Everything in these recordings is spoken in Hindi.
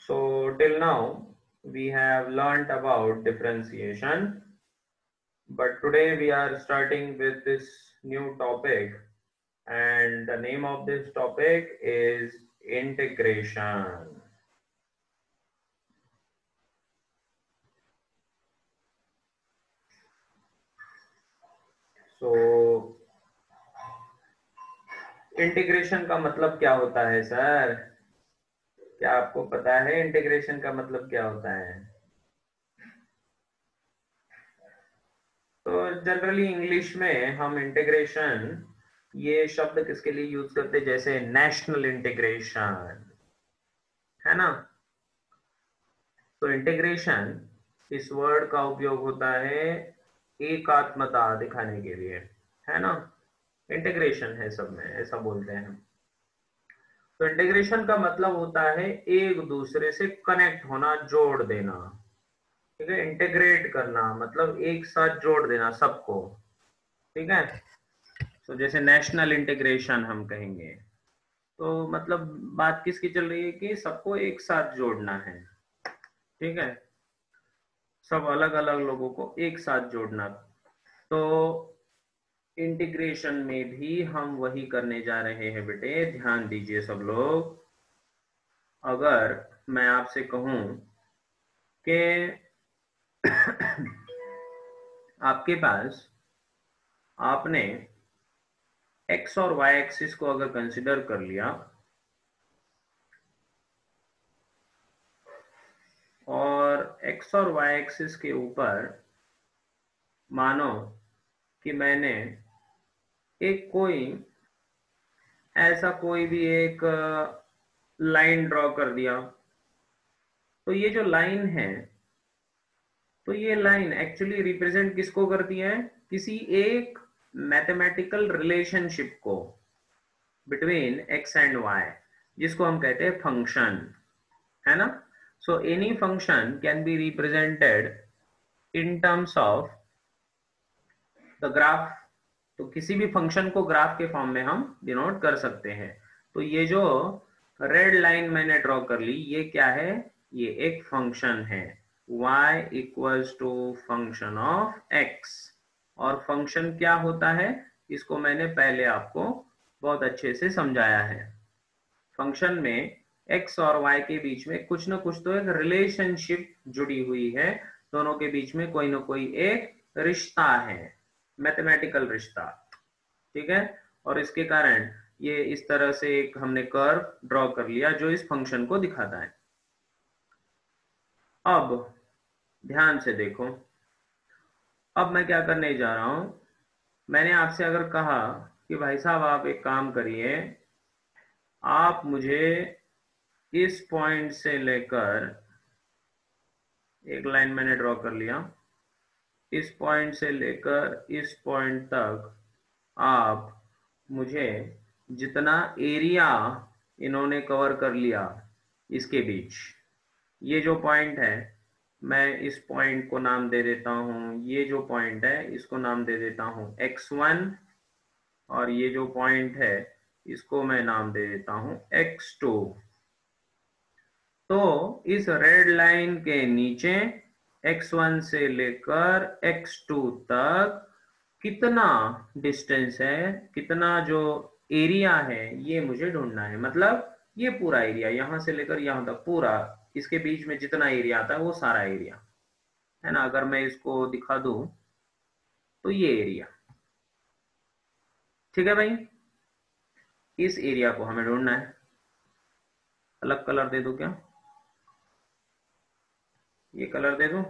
So till now we have learnt about differentiation, but today we are starting with this new topic, and the name of this topic is integration. So integration का मतलब क्या होता है सर? क्या आपको पता है इंटीग्रेशन का मतलब क्या होता है? तो जनरली इंग्लिश में हम इंटीग्रेशन ये शब्द किसके लिए यूज करते हैं? जैसे नेशनल इंटीग्रेशन, है ना? तो इंटीग्रेशन इस वर्ड का उपयोग होता है एकात्मता दिखाने के लिए, है ना? इंटीग्रेशन है सब में, ऐसा बोलते हैं हम। तो इंटीग्रेशन का मतलब होता है एक दूसरे से कनेक्ट होना, जोड़ देना। ठीक है, इंटीग्रेट करना मतलब एक साथ जोड़ देना सबको। ठीक है, तो जैसे नेशनल इंटीग्रेशन हम कहेंगे तो मतलब बात किसकी चल रही है कि सबको एक साथ जोड़ना है। ठीक है, सब अलग अलग लोगों को एक साथ जोड़ना। तो इंटीग्रेशन में भी हम वही करने जा रहे हैं बेटे, ध्यान दीजिए सब लोग। अगर मैं आपसे कहूं कि आपके पास आपने एक्स और वाई एक्सिस को अगर कंसिडर कर लिया और एक्स और वाई एक्सिस के ऊपर मानो कि मैंने एक कोई ऐसा कोई भी एक लाइन ड्रॉ कर दिया, तो ये जो लाइन है, तो ये लाइन एक्चुअली रिप्रेजेंट किसको करती है? किसी एक मैथमेटिकल रिलेशनशिप को बिटवीन एक्स एंड वाई, जिसको हम कहते हैं फंक्शन, है ना? So any function can be represented in terms of the graph. तो किसी भी फंक्शन को ग्राफ के फॉर्म में हम डिनोट कर सकते हैं। तो ये जो रेड लाइन मैंने ड्रॉ कर ली, ये क्या है? ये एक फंक्शन है, y equals to function of x। और फंक्शन क्या होता है इसको मैंने पहले आपको बहुत अच्छे से समझाया है। फंक्शन में x और y के बीच में कुछ ना कुछ तो एक रिलेशनशिप जुड़ी हुई है, दोनों के बीच में कोई ना कोई एक रिश्ता है, मैथमेटिकल रिश्ता। ठीक है, और इसके कारण ये इस तरह से एक हमने कर्व ड्रॉ कर लिया जो इस फंक्शन को दिखाता है। अब ध्यान से देखो, अब मैं क्या करने जा रहा हूं। मैंने आपसे अगर कहा कि भाई साहब आप एक काम करिए, आप मुझे इस पॉइंट से लेकर, एक लाइन मैंने ड्रॉ कर लिया, इस पॉइंट से लेकर इस पॉइंट तक आप मुझे जितना एरिया इन्होंने कवर कर लिया इसके बीच, ये जो पॉइंट है मैं इस पॉइंट को नाम दे देता हूं, ये जो पॉइंट है इसको नाम दे देता हूं x1, और ये जो पॉइंट है इसको मैं नाम दे देता हूं x2। तो इस रेड लाइन के नीचे x1 से लेकर x2 तक कितना डिस्टेंस है, कितना जो एरिया है, ये मुझे ढूंढना है। मतलब ये पूरा एरिया यहां से लेकर यहां तक पूरा, इसके बीच में जितना एरिया आता है वो सारा एरिया, है ना? अगर मैं इसको दिखा दूं तो ये एरिया, ठीक है भाई, इस एरिया को हमें ढूंढना है। अलग कलर दे दूं क्या? ये कलर दे दूं,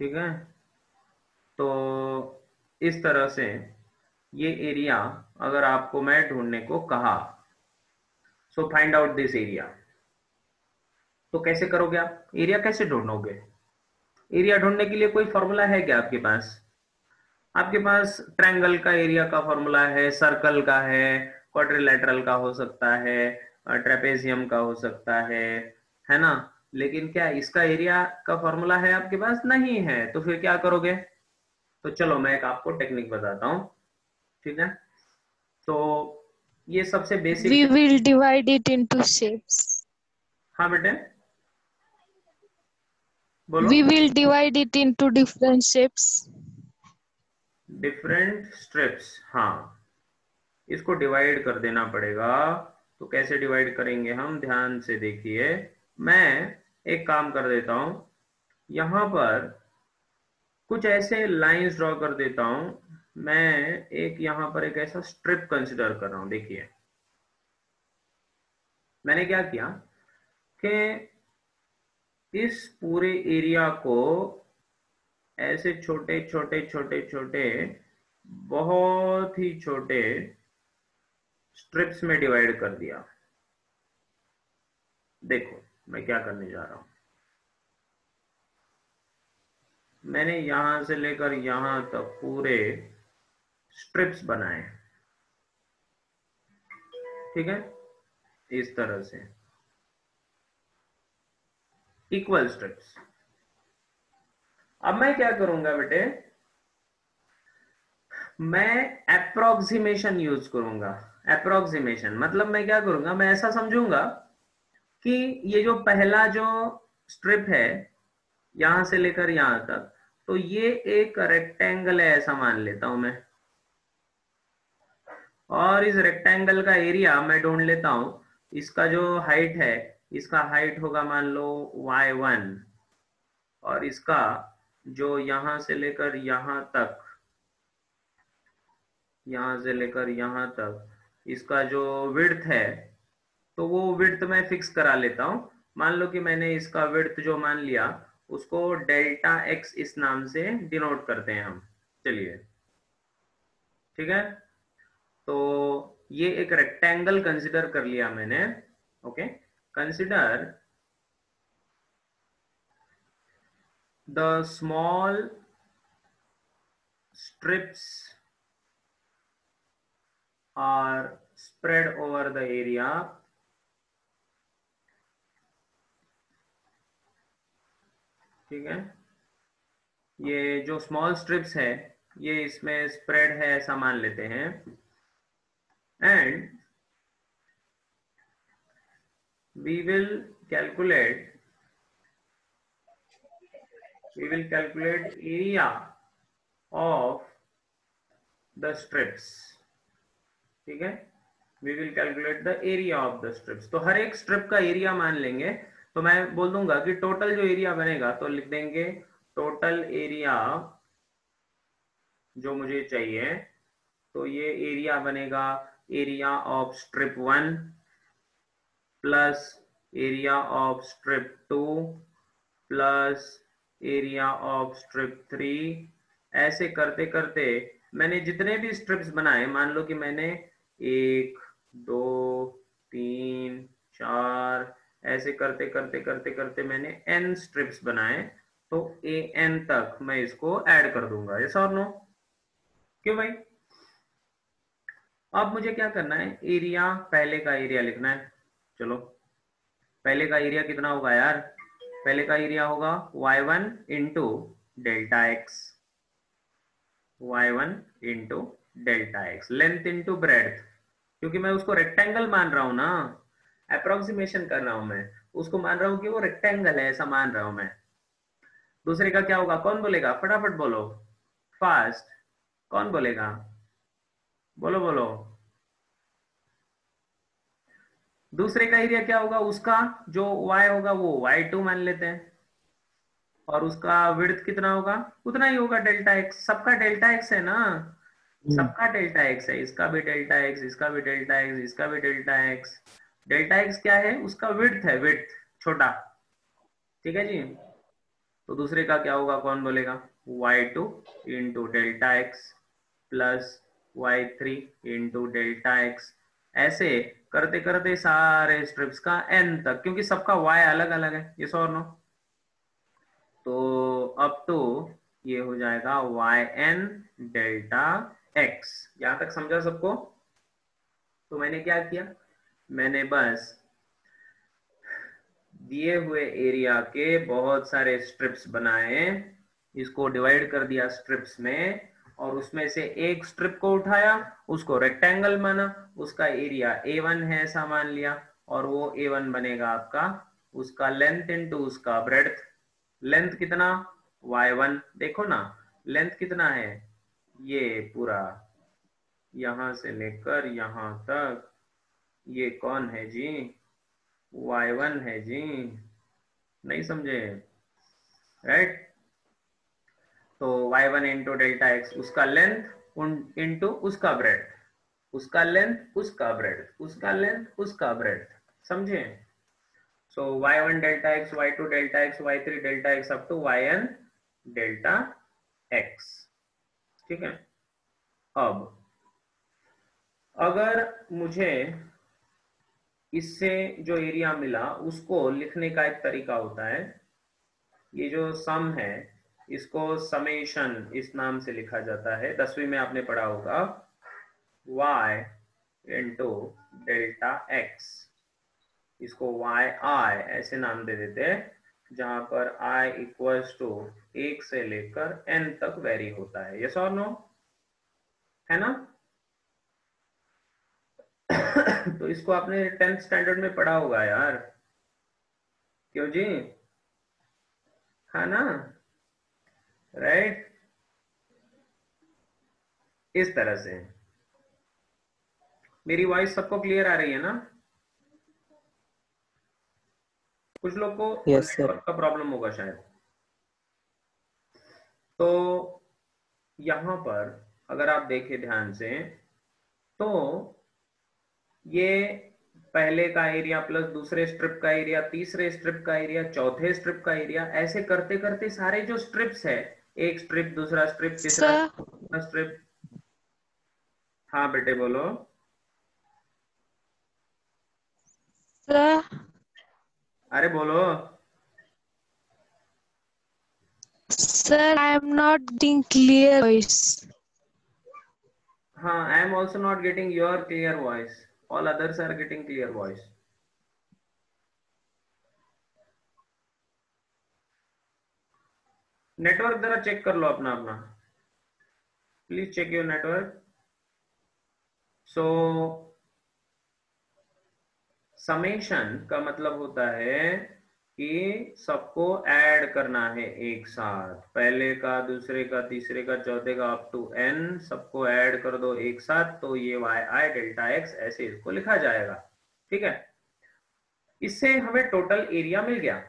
ठीक है? तो इस तरह से ये एरिया अगर आपको मैं ढूंढने को कहा, so find out this area, तो कैसे करोगे आप? एरिया कैसे ढूंढोगे? एरिया ढूंढने के लिए कोई फॉर्मूला है क्या आपके पास? आपके पास ट्रायंगल का एरिया का फॉर्मूला है, सर्कल का है, क्वाड्रिलेटरल का हो सकता है, ट्रेपेजियम का हो सकता है ना? लेकिन क्या इसका एरिया का फॉर्मूला है आपके पास? नहीं है। तो फिर क्या करोगे? तो चलो मैं एक आपको टेक्निक बताता हूं, ठीक है? तो ये सबसे basic. We will divide it into shapes. हाँ बेटे बोलो। We will divide it into different shapes. Different strips, हाँ इसको डिवाइड कर देना पड़ेगा। तो कैसे डिवाइड करेंगे हम, ध्यान से देखिए। मैं एक काम कर देता हूं, यहां पर कुछ ऐसे लाइंस ड्रॉ कर देता हूं। मैं एक यहां पर एक ऐसा स्ट्रिप कंसिडर कर रहा हूं। देखिए मैंने क्या किया कि इस पूरे एरिया को ऐसे छोटे छोटे छोटे छोटे, बहुत ही छोटे स्ट्रिप्स में डिवाइड कर दिया। देखो मैं क्या करने जा रहा हूं, मैंने यहां से लेकर यहां तक पूरे स्ट्रिप्स बनाए, ठीक है, इस तरह से इक्वल स्ट्रिप्स। अब मैं क्या करूंगा बेटे, मैं अप्रोक्सीमेशन यूज करूंगा। अप्रोक्सीमेशन मतलब मैं क्या करूंगा, मैं ऐसा समझूंगा कि ये जो पहला जो स्ट्रिप है यहां से लेकर यहां तक, तो ये एक रेक्टेंगल है ऐसा मान लेता हूं मैं। और इस रेक्टेंगल का एरिया मैं ढूंढ लेता हूं। इसका जो हाइट है, इसका हाइट होगा मान लो y1, और इसका जो यहां से लेकर यहां तक, यहां से लेकर यहां तक इसका जो विड्थ है, तो वो विड्थ मैं फिक्स करा लेता हूं। मान लो कि मैंने इसका विड्थ जो मान लिया, उसको डेल्टा एक्स इस नाम से डिनोट करते हैं हम। चलिए ठीक है, तो ये एक रेक्टेंगल कंसिडर कर लिया मैंने। Okay, consider the small strips are spread over the area ठीक है, ये जो स्मॉल स्ट्रिप्स है ये इसमें स्प्रेड है ऐसा मान लेते हैं। And we will calculate area of the strips, ठीक है, we will calculate the area of the strips। तो हर एक स्ट्रिप का एरिया मान लेंगे। तो मैं बोल दूंगा कि टोटल जो एरिया बनेगा, तो लिख देंगे टोटल एरिया जो मुझे चाहिए, तो ये एरिया बनेगा area of strip 1 plus area of strip 2 plus area of strip 3। ऐसे करते करते मैंने जितने भी स्ट्रिप्स बनाए, मान लो कि मैंने 1 2 3 4, ऐसे करते करते करते करते मैंने n स्ट्रिप्स बनाए। तो an तक मैं इसको ऐड कर दूंगा, यस और नो, क्यों भाई। अब मुझे क्या करना है, एरिया, पहले का एरिया लिखना है। चलो पहले का एरिया कितना होगा यार, पहले का एरिया होगा y1 into delta x, y1 into delta x, length into breadth, क्योंकि मैं उसको रेक्टेंगल मान रहा हूं ना, अप्रोक्सीमेशन कर रहा हूं मैं, उसको मान रहा हूं कि वो रेक्टेंगल है ऐसा मान रहा हूं मैं। दूसरे का क्या होगा, कौन बोलेगा, फटाफट बोलो फास्ट, कौन बोलेगा, बोलो बोलो। दूसरे का एरिया क्या होगा, उसका जो y होगा वो y2 मान लेते हैं, और उसका विड्थ कितना होगा, उतना ही होगा डेल्टा एक्स। सबका डेल्टा एक्स है ना, सबका डेल्टा एक्स है, इसका भी डेल्टा एक्स, इसका भी डेल्टा एक्स, इसका भी डेल्टा एक्स। डेल्टा एक्स क्या है, उसका विड्थ है, विड्थ छोटा, ठीक है जी। तो दूसरे का क्या होगा, कौन बोलेगा, y2 into delta x plus y3 into delta x. ऐसे करते करते सारे स्ट्रिप्स का n तक, क्योंकि सबका y अलग अलग है, ये और नो। तो अब तो ये हो जाएगा yn डेल्टा x। यहां तक समझा सबको। तो मैंने क्या किया, मैंने बस दिए हुए एरिया के बहुत सारे स्ट्रिप्स बनाए, इसको डिवाइड कर दिया स्ट्रिप्स में, और उसमें से एक स्ट्रिप को उठाया, उसको रेक्टेंगल माना, उसका एरिया A1 है ऐसा मान लिया, और वो A1 बनेगा आपका उसका लेंथ इंटू उसका ब्रेड्थ। लेंथ कितना, Y1, देखो ना लेंथ कितना है, ये पूरा यहां से लेकर यहां तक, ये कौन है जी, Y1 है जी, नहीं समझे, राइट। तो y1 इंटू डेल्टा एक्स उसका लेंथ इंटू उसका ब्रेड, उसका लेंथ उसका ब्रेड, उसका लेंथ उसका ब्रेड, समझे। So y1 delta x, y2 delta x, y3 delta x up to yn delta x, ठीक है। अब अगर मुझे इससे जो एरिया मिला उसको लिखने का एक तरीका होता है, ये जो सम है इसको समेशन इस नाम से लिखा जाता है, 10वीं में आपने पढ़ा होगा, y इंटू डेल्टा एक्स, इसको y i ऐसे नाम दे देते हैं, जहां पर i इक्वल्स टू 1 से लेकर n तक वेरी होता है, यस और नो, है ना। तो इसको आपने 10th स्टैंडर्ड में पढ़ा होगा यार, क्यों जी, है ना, राइट। इस तरह से मेरी वॉइस सबको क्लियर आ रही है ना, कुछ लोग को यस सर। नेटवर्क का प्रॉब्लम होगा शायद। तो यहां पर अगर आप देखें ध्यान से, तो ये पहले का एरिया प्लस दूसरे स्ट्रिप का एरिया, तीसरे स्ट्रिप का एरिया, चौथे स्ट्रिप का एरिया, ऐसे करते करते सारे जो स्ट्रिप्स है, एक स्ट्रिप दूसरा स्ट्रिप तीसरा Sir, स्ट्रिप, हाँ बेटे बोलो, sir, अरे बोलो, sir, I am not getting clear voice. हाँ, I am also not getting your clear voice, all others are getting clear voice. Network जरा चेक कर लो अपना अपना, please check your network. So summation का मतलब होता है कि सबको ऐड करना है एक साथ, पहले का दूसरे का तीसरे का चौथे का अप टू n, सबको ऐड कर दो एक साथ, तो ये yi डेल्टा x ऐसे इसको लिखा जाएगा, ठीक है। इससे हमें टोटल एरिया मिल गया,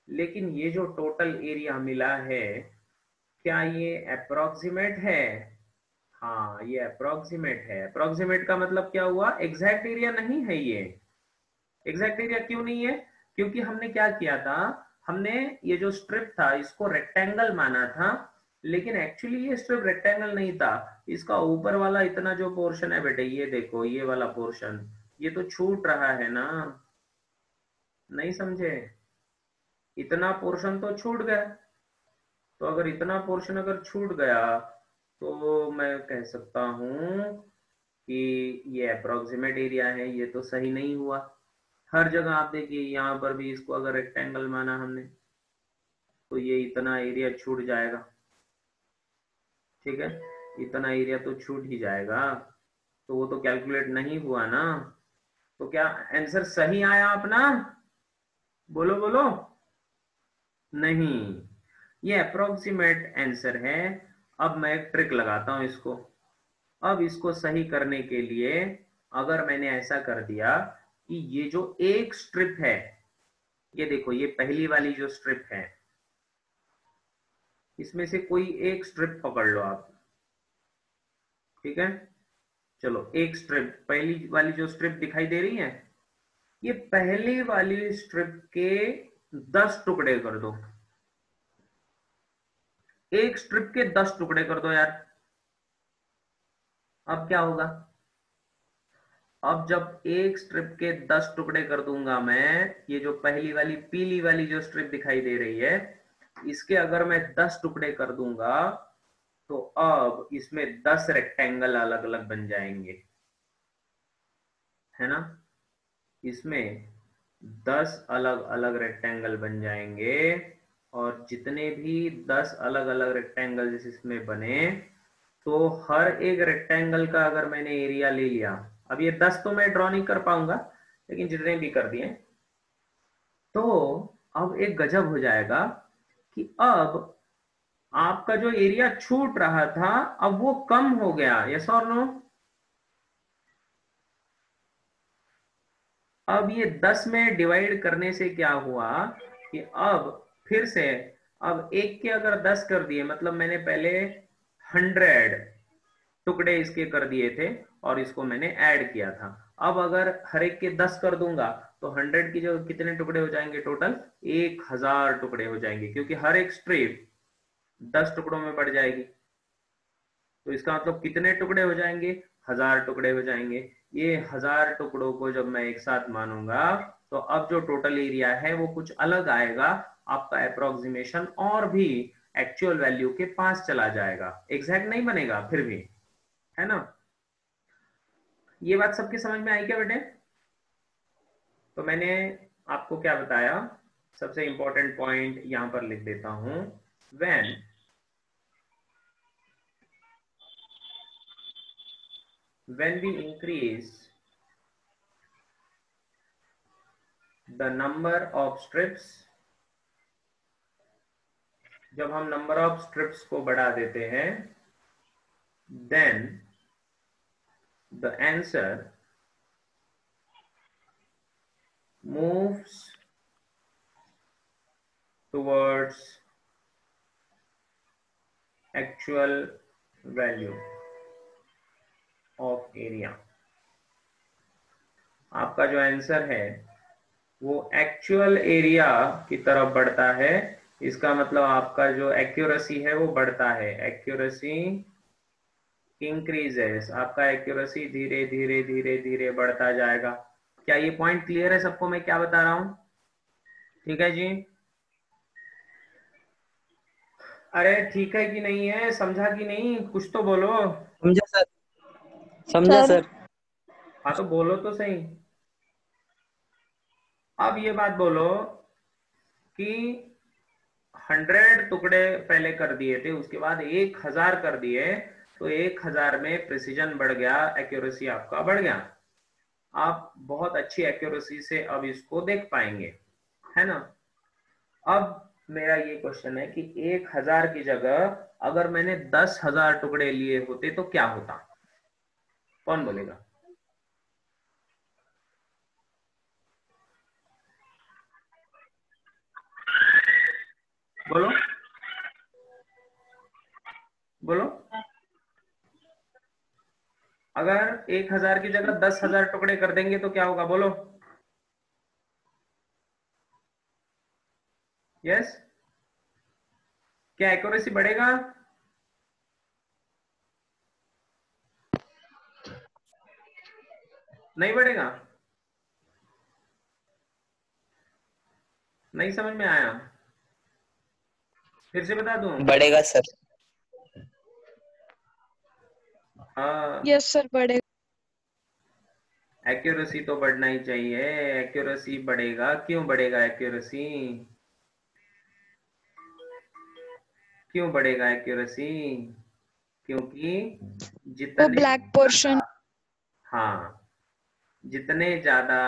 लेकिन ये जो टोटल एरिया मिला है क्या ये अप्रोक्सीमेट है, हाँ ये अप्रोक्सीमेट है। अप्रोक्सीमेट का मतलब क्या हुआ, एग्जैक्ट एरिया नहीं है ये। एग्जैक्ट एरिया क्यों नहीं है, क्योंकि हमने क्या किया था, हमने ये जो स्ट्रिप था इसको रेक्टेंगल माना था, लेकिन एक्चुअली ये स्ट्रिप रेक्टेंगल नहीं था, इसका ऊपर वाला इतना जो पोर्शन है बेटे, ये देखो ये वाला पोर्शन, ये तो छूट रहा है ना, नहीं समझे, इतना पोर्शन तो छूट गया। तो अगर इतना पोर्शन अगर छूट गया तो मैं कह सकता हूं कि ये अप्रोक्सीमेट एरिया है, ये तो सही नहीं हुआ। हर जगह आप देखिए, यहाँ पर भी इसको अगर रेक्टेंगल माना हमने तो ये इतना एरिया छूट जाएगा, ठीक है, इतना एरिया तो छूट ही जाएगा, तो वो तो कैलकुलेट नहीं हुआ ना। तो क्या आंसर सही आया अपना, बोलो बोलो, नहीं, ये अप्रोक्सीमेट आंसर है। अब मैं एक ट्रिक लगाता हूं इसको, अब इसको सही करने के लिए अगर मैंने ऐसा कर दिया कि ये जो एक स्ट्रिप है, ये देखो ये पहली वाली जो स्ट्रिप है, इसमें से कोई एक स्ट्रिप पकड़ लो आप, ठीक है। चलो एक स्ट्रिप, पहली वाली जो स्ट्रिप दिखाई दे रही है, ये पहली वाली स्ट्रिप के 10 टुकड़े कर दो, एक स्ट्रिप के 10 टुकड़े कर दो यार। अब क्या होगा, अब जब एक स्ट्रिप के 10 टुकड़े कर दूंगा मैं, ये जो पहली वाली पीली वाली जो स्ट्रिप दिखाई दे रही है, इसके अगर मैं 10 टुकड़े कर दूंगा, तो अब इसमें 10 रेक्टेंगल अलग अलग बन जाएंगे, है ना, इसमें 10 अलग अलग रेक्टेंगल बन जाएंगे, और जितने भी 10 अलग अलग रेक्टेंगल इसमें बने, तो हर एक रेक्टेंगल का अगर मैंने एरिया ले लिया, अब ये 10 तो मैं ड्रॉ नहीं कर पाऊंगा, लेकिन जितने भी कर दिए, तो अब एक गजब हो जाएगा कि अब आपका जो एरिया छूट रहा था अब वो कम हो गया। यस और नो? अब ये 10 में डिवाइड करने से क्या हुआ कि अब फिर से, अब एक के अगर 10 कर दिए, मतलब मैंने पहले 100 टुकड़े इसके कर दिए थे और इसको मैंने ऐड किया था। अब अगर हर एक के 10 कर दूंगा तो 100 की जगह कितने टुकड़े हो जाएंगे? टोटल 1000 टुकड़े हो जाएंगे, क्योंकि हर एक स्ट्रिप 10 टुकड़ों में बढ़ जाएगी। तो इसका मतलब कितने टुकड़े हो जाएंगे? 1000 टुकड़े हो जाएंगे। ये 1000 टुकड़ों को जब मैं एक साथ मानूंगा तो अब जो टोटल एरिया है वो कुछ अलग आएगा, आपका अप्रोक्सीमेशन और भी एक्चुअल वैल्यू के पास चला जाएगा, एग्जैक्ट नहीं बनेगा फिर भी, है ना? ये बात सबके समझ में आई क्या बेटे? तो मैंने आपको क्या बताया, सबसे इंपॉर्टेंट पॉइंट यहां पर लिख देता हूं। when we increase the number of strips, जब हम नंबर ऑफ स्ट्रिप्स को बढ़ा देते हैं, then the answer moves towards actual value of area। आपका जो आंसर है वो एक्चुअल एरिया की तरफ बढ़ता है। इसका मतलब आपका जो एक्यूरेसी है वो बढ़ता है, एक्यूरेसी इंक्रीजेस, आपका एक्यूरेसी धीरे धीरे धीरे धीरे बढ़ता जाएगा। क्या ये पॉइंट क्लियर है सबको मैं क्या बता रहा हूं? ठीक है जी? अरे ठीक है कि नहीं है, समझा कि नहीं? कुछ तो बोलो। समझा सर, समझा सर। हाँ तो बोलो तो सही। अब ये बात बोलो कि 100 टुकड़े पहले कर दिए थे, उसके बाद 1000 कर दिए, तो 1000 में प्रिसीजन बढ़ गया, एक्यूरेसी आपका बढ़ गया। आप बहुत अच्छी एक्यूरेसी से अब इसको देख पाएंगे, है ना? अब मेरा ये क्वेश्चन है कि 1000 की जगह अगर मैंने 10,000 टुकड़े लिए होते तो क्या होता? कौन बोलेगा? बोलो बोलो। अगर 1000 की जगह 10,000 टुकड़े कर देंगे तो क्या होगा? बोलो। यस? क्या एक्यूरेसी बढ़ेगा? नहीं बढ़ेगा? नहीं समझ में आया? फिर से बता दूं? बढ़ेगा सर। हाँ, यस सर बढ़ेगा। एक्यूरेसी तो बढ़ना ही चाहिए। एक्यूरेसी बढ़ेगा, क्यों बढ़ेगा एक्यूरेसी? क्यों बढ़ेगा एक्यूरेसी? क्योंकि वो जितने ब्लैक पोर्शन। हाँ, जितने ज्यादा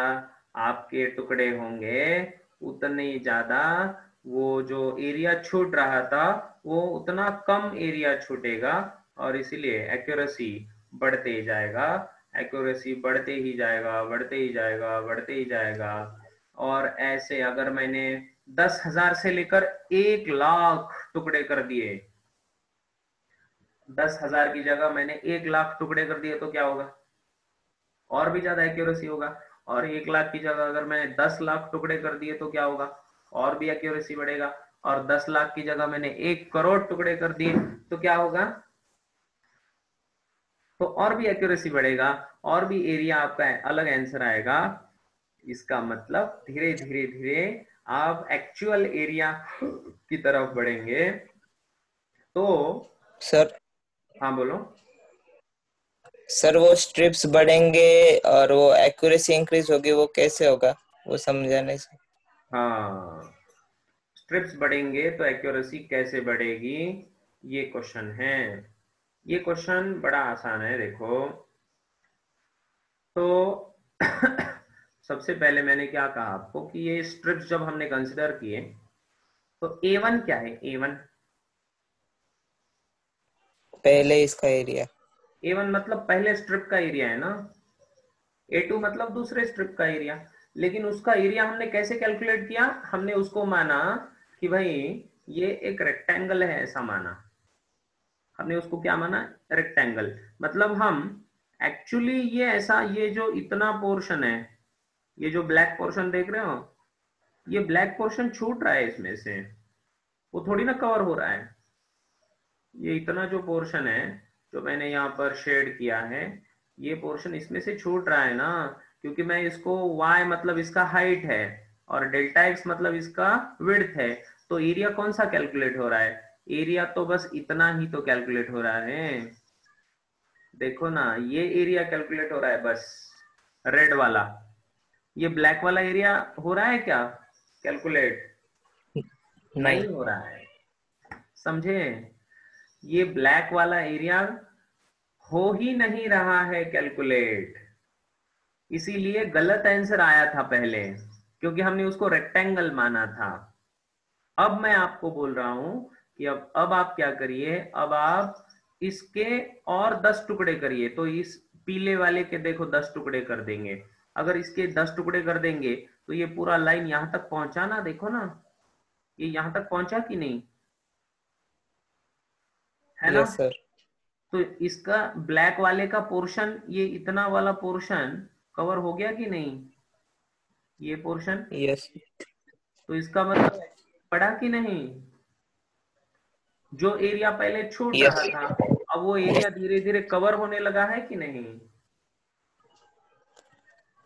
आपके टुकड़े होंगे उतने ज्यादा वो जो एरिया छूट रहा था वो उतना कम एरिया छूटेगा, और इसीलिए एक्यूरेसी बढ़ते ही जाएगा, एक्यूरेसी बढ़ते ही जाएगा, बढ़ते ही जाएगा, बढ़ते ही जाएगा। और ऐसे अगर मैंने 10,000 से लेकर 1,00,000 टुकड़े कर दिए, 10,000 की जगह मैंने 1,00,000 टुकड़े कर दिए तो क्या होगा? और भी ज्यादा एक्यूरेसी होगा। और 1,00,000 की जगह अगर मैंने 10,00,000 टुकड़े कर दिए तो क्या होगा? और भी एक्यूरेसी बढ़ेगा। और 10,00,000 की जगह मैंने 1 करोड़ टुकड़े कर दिए तो क्या होगा? तो और भी एक्यूरेसी बढ़ेगा, और भी एरिया आपका अलग आंसर आएगा। इसका मतलब धीरे धीरे धीरे आप एक्चुअल एरिया की तरफ बढ़ेंगे। तो सर हाँ बोलो। सर वो स्ट्रिप्स बढ़ेंगे और वो एक्यूरेसी इंक्रीज होगी, वो कैसे होगा वो समझा नहीं सर। हाँ, स्ट्रिप्स बढ़ेंगे तो एक्यूरेसी कैसे बढ़ेगी, ये क्वेश्चन है। ये क्वेश्चन बड़ा आसान है, देखो। तो सबसे पहले मैंने क्या कहा आपको कि ये स्ट्रिप्स जब हमने कंसिडर किए तो A1 क्या है? A1 पहले इसका एरिया। A1 मतलब पहले स्ट्रिप का एरिया है ना। A2 मतलब दूसरे स्ट्रिप का एरिया। लेकिन उसका एरिया हमने कैसे कैलकुलेट किया? हमने उसको माना कि भाई ये एक रेक्टेंगल है, ऐसा माना। हमने उसको क्या माना? रेक्टेंगल। मतलब हम एक्चुअली ये ऐसा, ये जो इतना पोर्शन है, ये जो ब्लैक पोर्शन देख रहे हो, ये ब्लैक पोर्शन छूट रहा है इसमें से, वो थोड़ी ना कवर हो रहा है। ये इतना जो पोर्शन है जो मैंने यहाँ पर शेड किया है, ये पोर्शन इसमें से छूट रहा है ना, क्योंकि मैं इसको y मतलब इसका हाइट है और डेल्टा x मतलब इसका विड्थ है। तो एरिया कौन सा कैलकुलेट हो रहा है? एरिया तो बस इतना ही तो कैलकुलेट हो रहा है। देखो ना, ये एरिया कैलकुलेट हो रहा है बस, रेड वाला। ये ब्लैक वाला एरिया हो रहा है क्या कैलकुलेट? नहीं। नहीं हो रहा है, समझे? ये ब्लैक वाला एरिया हो ही नहीं रहा है कैलकुलेट, इसीलिए गलत आंसर आया था पहले, क्योंकि हमने उसको रेक्टेंगल माना था। अब मैं आपको बोल रहा हूं कि अब आप क्या करिए, अब आप इसके और 10 टुकड़े करिए। तो इस पीले वाले के देखो 10 टुकड़े कर देंगे। अगर इसके 10 टुकड़े कर देंगे तो ये पूरा लाइन यहां तक पहुंचा ना, देखो ना, ये यहां तक पहुंचा कि नहीं, है ना? Yes sir. तो इसका ब्लैक वाले का पोर्शन, ये इतना वाला पोर्शन कवर हो गया कि नहीं, ये पोर्शन? यस। तो इसका मतलब पड़ा कि नहीं? जो एरिया पहले छूट यस। रहा था, अब वो एरिया धीरे धीरे कवर होने लगा है कि नहीं?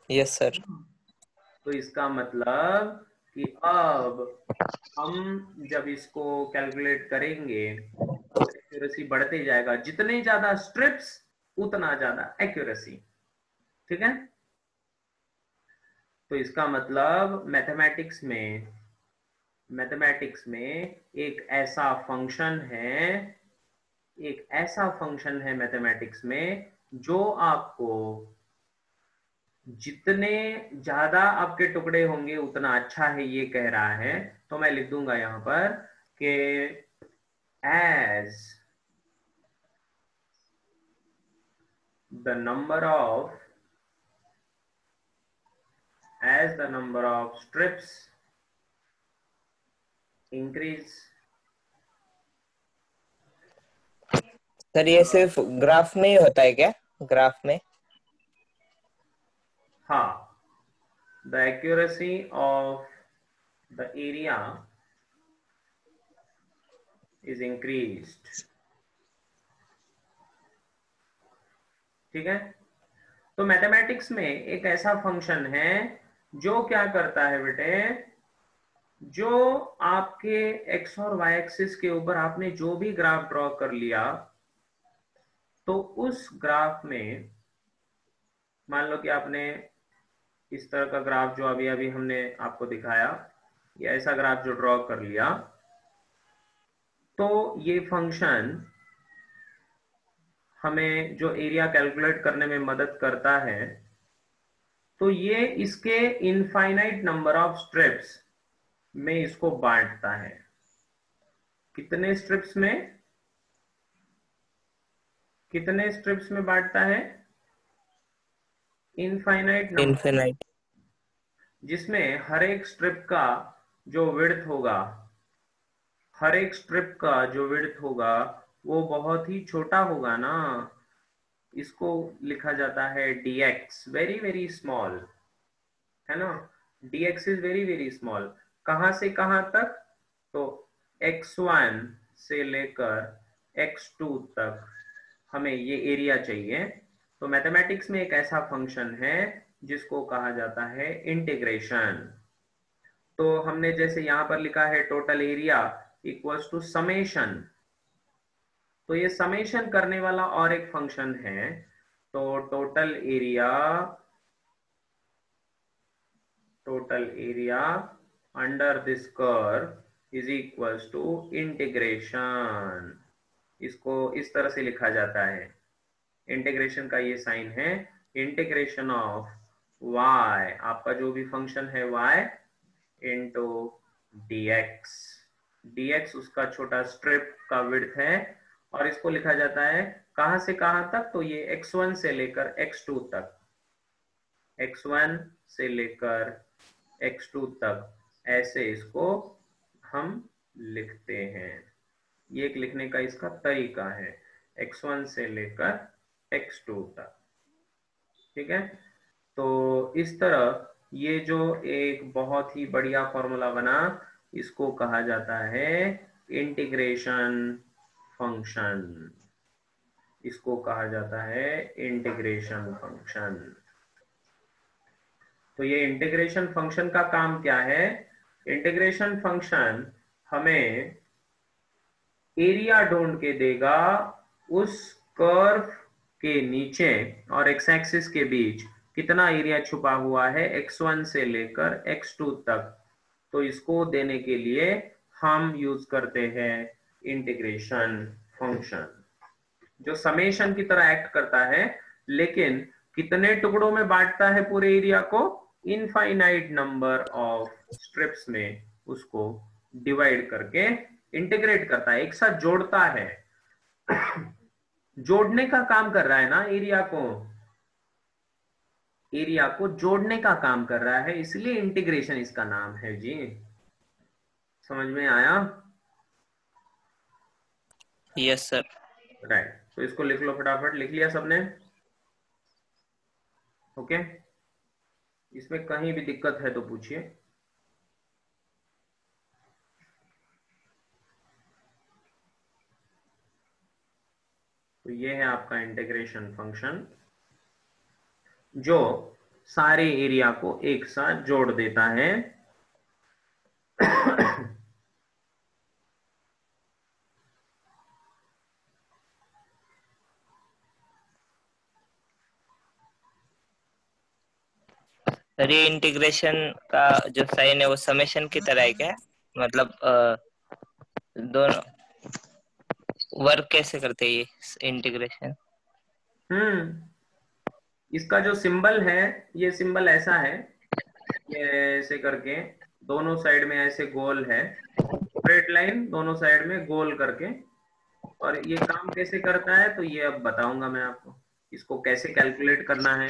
Yes sir. तो इसका मतलब कि अब हम जब इसको कैलकुलेट करेंगे तो एक्यूरेसी बढ़ते जाएगा, जितने ज्यादा स्ट्रिप्स उतना ज्यादा एक्यूरेसी। ठीक है? तो इसका मतलब मैथमेटिक्स में एक ऐसा फंक्शन है, एक ऐसा फंक्शन है मैथमेटिक्स में जो आपको जितने ज्यादा आपके टुकड़े होंगे उतना अच्छा है, ये कह रहा है। तो मैं लिख दूंगा यहां पर कि as the number of strips increase. Sir ये सिर्फ ग्राफ में ही होता है क्या? ग्राफ में? हाँ, the accuracy of the area is increased. ठीक है? तो मैथमेटिक्स में एक ऐसा फंक्शन है जो क्या करता है बेटे, जो आपके एक्स और वाई एक्सिस के ऊपर आपने जो भी ग्राफ ड्रॉ कर लिया, तो उस ग्राफ में मान लो कि आपने इस तरह का ग्राफ जो अभी अभी हमने आपको दिखाया, ये ऐसा ग्राफ जो ड्रॉ कर लिया, तो ये फंक्शन हमें जो एरिया कैलकुलेट करने में मदद करता है, तो ये इसके इनफाइनाइट नंबर ऑफ स्ट्रिप्स में इसको बांटता है। कितने स्ट्रिप्स में? कितने स्ट्रिप्स में बांटता है? Infinite number, infinite. जिसमें हर एक स्ट्रिप का जो विड्थ होगा, हर एक स्ट्रिप का जो विड्थ होगा वो बहुत ही छोटा होगा ना। इसको लिखा जाता है dx, वेरी वेरी स्मॉल, है ना? dx is very very small. कहां से कहां तक? तो x1 से लेकर x2 तक हमें ये एरिया चाहिए। तो मैथमेटिक्स में एक ऐसा फंक्शन है जिसको कहा जाता है इंटीग्रेशन। तो हमने जैसे यहां पर लिखा है total area equals to summation, तो ये समेशन करने वाला और एक फंक्शन है। तो total area under this curve is equals to integration. इसको इस तरह से लिखा जाता है, इंटीग्रेशन का ये साइन है, इंटीग्रेशन ऑफ y, आपका जो भी फंक्शन है y इंटू dx। dx उसका छोटा स्ट्रिप का विड्थ है, और इसको लिखा जाता है कहां से कहां तक, तो ये x1 से लेकर x2 तक, x1 से लेकर x2 तक, ऐसे इसको हम लिखते हैं। ये एक लिखने का इसका तरीका है, x1 से लेकर x2 तक। ठीक है, तो इस तरह ये जो एक बहुत ही बढ़िया फॉर्मूला बना, इसको कहा जाता है इंटीग्रेशन फंक्शन। इसको कहा जाता है इंटीग्रेशन फंक्शन। तो ये इंटीग्रेशन फंक्शन का काम क्या है? इंटीग्रेशन फंक्शन हमें एरिया ढूंढ के देगा उस कर्व के नीचे और एक्स एक्सिस के बीच कितना एरिया छुपा हुआ है x1 से लेकर x2 तक। तो इसको देने के लिए हम यूज करते हैं इंटीग्रेशन फंक्शन, जो समेशन की तरह एक्ट करता है, लेकिन कितने टुकड़ों में बांटता है पूरे एरिया को? इनफाइनाइट नंबर ऑफ स्ट्रिप्स में उसको डिवाइड करके इंटीग्रेट करता है, एक साथ जोड़ता है। जोड़ने का काम कर रहा है ना, एरिया को जोड़ने का काम कर रहा है, इसलिए इंटीग्रेशन इसका नाम है जी। समझ में आया? Yes sir. राइट, तो इसको लिख लो फटाफट। लिख लिया सबने? ओके, इसमें कहीं भी दिक्कत है तो पूछिए। तो ये है आपका इंटीग्रेशन फंक्शन, जो सारे एरिया को एक साथ जोड़ देता है। सर ये इंटीग्रेशन का जो साइन है वो समेशन की तरह है क्या? मतलब दोनों वर्क कैसे करते हैं ये इंटीग्रेशन? इसका जो सिंबल है, ये सिंबल ऐसा है, ये ऐसे करके दोनों साइड में ऐसे गोल है, स्ट्रेट लाइन दोनों साइड में गोल करके। और ये काम कैसे करता है तो ये अब बताऊंगा मैं आपको, इसको कैसे कैलकुलेट करना है।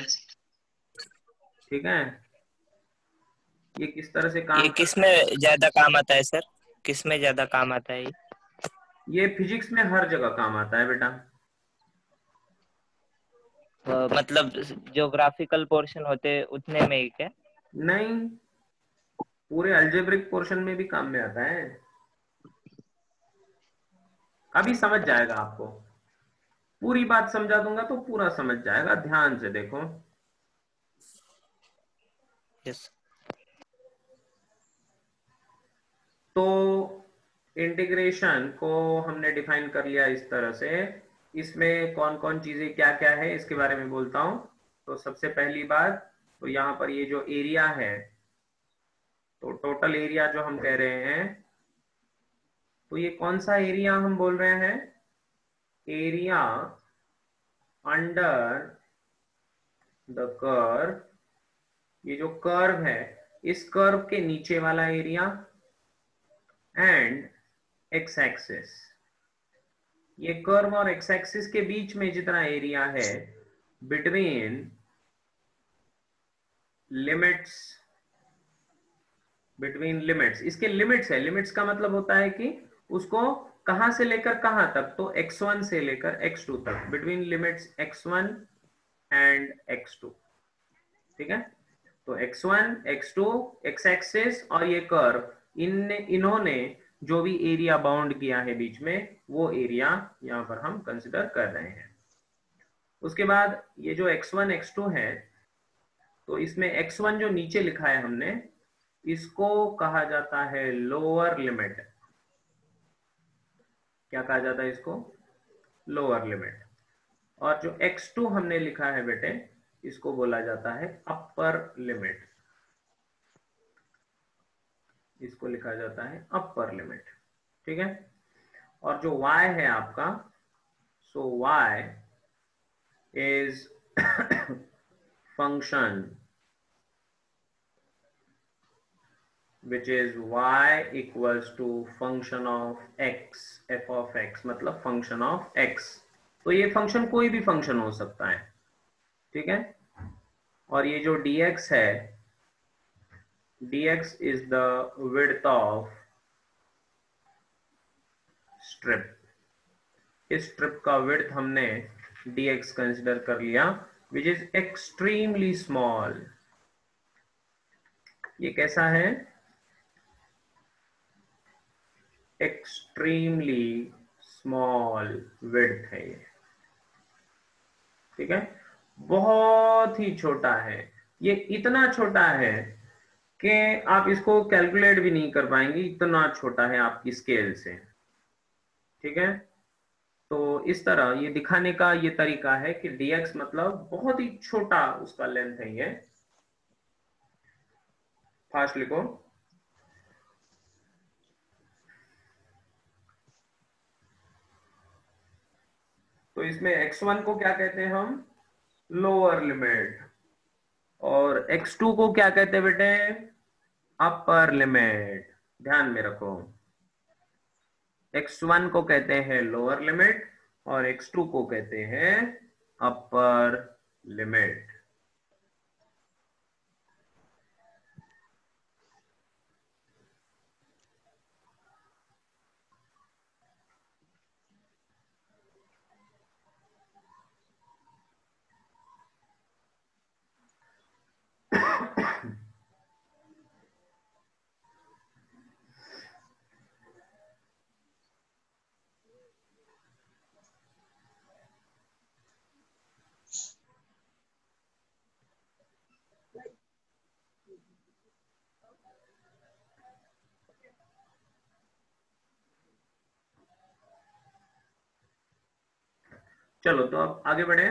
ठीक है, ये किस तरह से ये काम किस करता में है? ज्यादा काम आता है सर? किस में ज्यादा काम आता है ये फिजिक्स में हर जगह काम आता है बेटा। मतलब ज्योग्राफिकल पोर्शन होते हैं उतने में ही क्या? नहीं, पूरे अलजेब्रिक पोर्शन में भी काम में आता है। अभी समझ जाएगा आपको, पूरी बात समझा दूंगा तो पूरा समझ जाएगा, ध्यान से देखो। यस। तो इंटीग्रेशन को हमने डिफाइन कर लिया इस तरह से। इसमें कौन कौन चीजें क्या क्या है इसके बारे में बोलता हूं। तो सबसे पहली बात, तो यहाँ पर ये जो एरिया है, तो टोटल एरिया जो हम कह रहे हैं, तो ये कौन सा एरिया हम बोल रहे हैं? Area under the curve. ये जो कर्व है, इस कर्व के नीचे वाला एरिया, एंड एक्स एक्सिस। ये कर्व और एक्स एक्सिस के बीच में जितना एरिया है, बिटवीन लिमिट्स, बिटवीन लिमिट्स, इसके लिमिट्स है। लिमिट्स का मतलब होता है कि उसको कहां से लेकर कहां तक, तो x1 से लेकर x2 तक, between limits x1 and x2। ठीक है, तो x1 x2 x एक्सिस और ये कर्व, इन्होंने जो भी एरिया बाउंड किया है बीच में, वो एरिया यहां पर हम कंसिडर कर रहे हैं। उसके बाद ये जो x1 x2 है, तो इसमें x1 जो नीचे लिखा है हमने, इसको कहा जाता है लोअर लिमिट। क्या कहा जाता है इसको? Lower limit. और जो x2 हमने लिखा है बेटे, इसको बोला जाता है अपर लिमिट। इसको लिखा जाता है अपर लिमिट। ठीक है, और जो y है आपका, So y is function which is y equals to function of x, f of x मतलब function of x। तो ये फंक्शन कोई भी फंक्शन हो सकता है, ठीक है। और ये जो dx है, dx is the width of strip। इस स्ट्रिप का विड्थ हमने dx कंसिडर कर लिया, विच इज एक्सट्रीमली स्मॉल। ये कैसा है? एक्सट्रीमली स्मॉल विड्थ है ये, ठीक है। बहुत ही छोटा है, ये इतना छोटा है कि आप इसको कैलकुलेट भी नहीं कर पाएंगे, इतना छोटा है आपकी स्केल से, ठीक है। तो इस तरह ये दिखाने का ये तरीका है कि dx मतलब बहुत ही छोटा उसका लेंथ है। ये फास्ट लिखो। तो इसमें x1 को क्या कहते हैं हम? Lower limit. और x2 को क्या कहते हैं बेटे? Upper limit. ध्यान में रखो, x1 को कहते हैं लोअर लिमिट और x2 को कहते हैं अपर लिमिट। चलो तो अब आगे बढ़े।